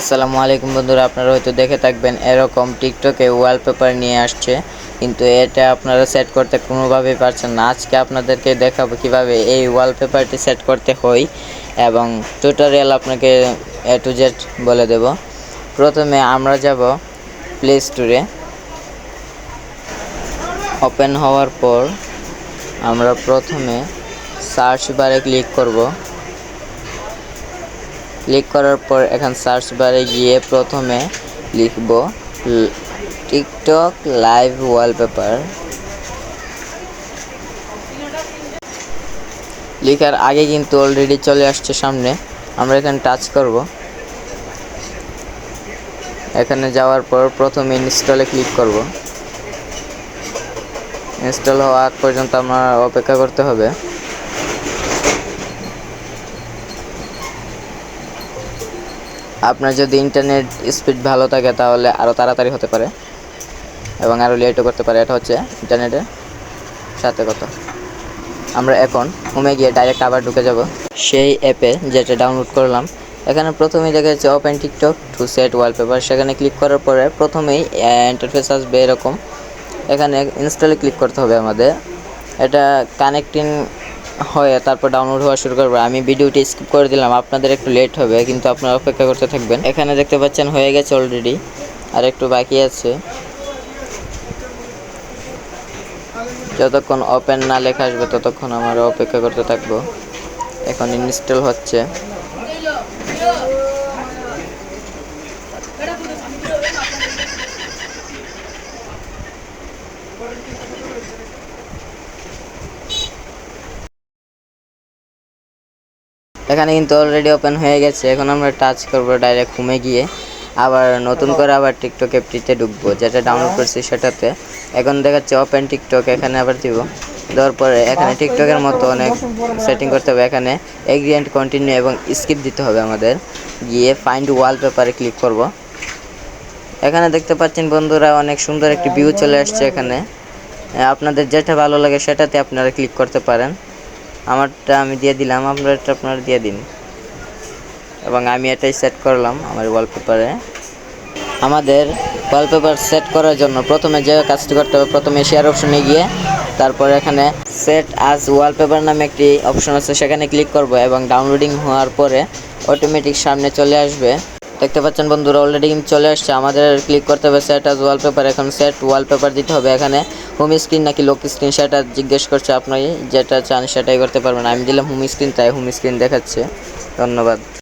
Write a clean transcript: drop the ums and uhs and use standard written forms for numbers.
আসসালামু আলাইকুম বন্ধুরা, আপনারা হয়তো দেখে থাকবেন এরকম টিকটকে ওয়ালপেপার নিয়ে আসছে, কিন্তু এটা আপনারা সেট করতে কোনোভাবেই পারছেন না। আজকে আপনাদেরকে দেখাবো কিভাবে এই ওয়ালপেপারটি সেট করতে হয় এবং টিউটোরিয়াল আপনাকে এ টু জেড বলে দেব। প্রথমে আমরা যাব প্লে স্টোরে। ওপেন হওয়ার পর আমরা প্রথমে সার্চ বারে ক্লিক করব। ক্লিক করার পর এখন সার্চ বারে গিয়ে প্রথমে লিখব টিকটক লাইভ ওয়ালপেপার। লেখার আগে কিন্তু অলরেডি চলে আসছে সামনে। আমরা এখানে টাচ করব। এখানে যাওয়ার পর প্রথমে ইনস্টলে ক্লিক করব। ইনস্টল হওয়া আগ পর্যন্ত আমরা অপেক্ষা করতে হবে। আপনার যদি ইন্টারনেট স্পিড ভালো থাকে তাহলে আরও তাড়াতাড়ি হতে পারে এবং আরও লেটও করতে পারে। এটা হচ্ছে ইন্টারনেটের সাথে কথা। আমরা এখন হোমে গিয়ে ডাইরেক্ট আবার ঢুকে যাব সেই অ্যাপে যেটা ডাউনলোড করলাম। এখানে প্রথমেই দেখা যাচ্ছে open TikTok to set wallpaper. সেখানে ক্লিক করার পরে প্রথমেই ইন্টারফেস আসবে এরকম। এখানে ইনস্টলে ক্লিক করতে হবে আমাদের। এটা কানেক্টিং হয়ে তারপর ডাউনলোড হওয়া শুরু করবে। আমি ভিডিওটি স্কিপ করে দিলাম, আপনাদের একটু লেট হবে, কিন্তু আপনারা অপেক্ষা করতে থাকবেন। এখানে দেখতে পাচ্ছেন হয়ে গেছে অলরেডি, আর একটু বাকি আছে। যতক্ষণ ওপেন না লেখা আসবে ততক্ষণ আমরা অপেক্ষা করতে থাকবো। এখন ইনস্টল হচ্ছে। এখানে কিন্তু অলরেডি ওপেন হয়ে গেছে। এখন আমরা টাচ করব ডাইরেক্ট হোমে গিয়ে। আবার নতুন করে আবার টিকটক অ্যাপটিতে ঢুকবো, যেটা ডাউনলোড করছি সেটাতে। এখন দেখাচ্ছে ওপেন টিকটক, এখানে আবার দিব। দেওয়ার পরে এখানে টিকটকের মতো অনেক সেটিং করতে হবে। এখানে এগ্রি অ্যান্ড কন্টিনিউ এবং স্কিপ দিতে হবে আমাদের। গিয়ে ফাইন্ড ওয়ালপেপারে ক্লিক করব। এখানে দেখতে পাচ্ছেন বন্ধুরা অনেক সুন্দর একটি ভিউ চলে আসছে। এখানে আপনাদের যেটা ভালো লাগে সেটাতে আপনারা ক্লিক করতে পারেন। আমারটা আমি দিয়ে দিলাম, আপনারটা আপনারা দিয়ে দিন। এবং আমি এটাই সেট করলাম আমার ওয়ালপেপারে। আমাদের ওয়ালপেপার সেট করার জন্য প্রথমে যে কাজটি করতে হবে, প্রথমে শেয়ার অপশনে গিয়ে তারপর এখানে সেট আজ ওয়ালপেপার নামে একটি অপশন আছে, সেখানে ক্লিক করব এবং ডাউনলোডিং হওয়ার পরে অটোমেটিক সামনে চলে আসবে। দেখতে পাচ্ছেন বন্ধুরা অলরেডি চলে আসছে। আমাদের ক্লিক করতে হবে সেট আজ ওয়ালপেপার। এখন সেট ওয়ালপেপার দিতে হবে। এখানে হোম স্ক্রিন নাকি লক স্ক্রিন সেটা জিজ্ঞেস করছে, আপনি যেটা চান সেটাই করতে পারবেন। আমি দিলাম হোম স্ক্রিন, তাই হোম স্ক্রিন দেখাচ্ছে। ধন্যবাদ।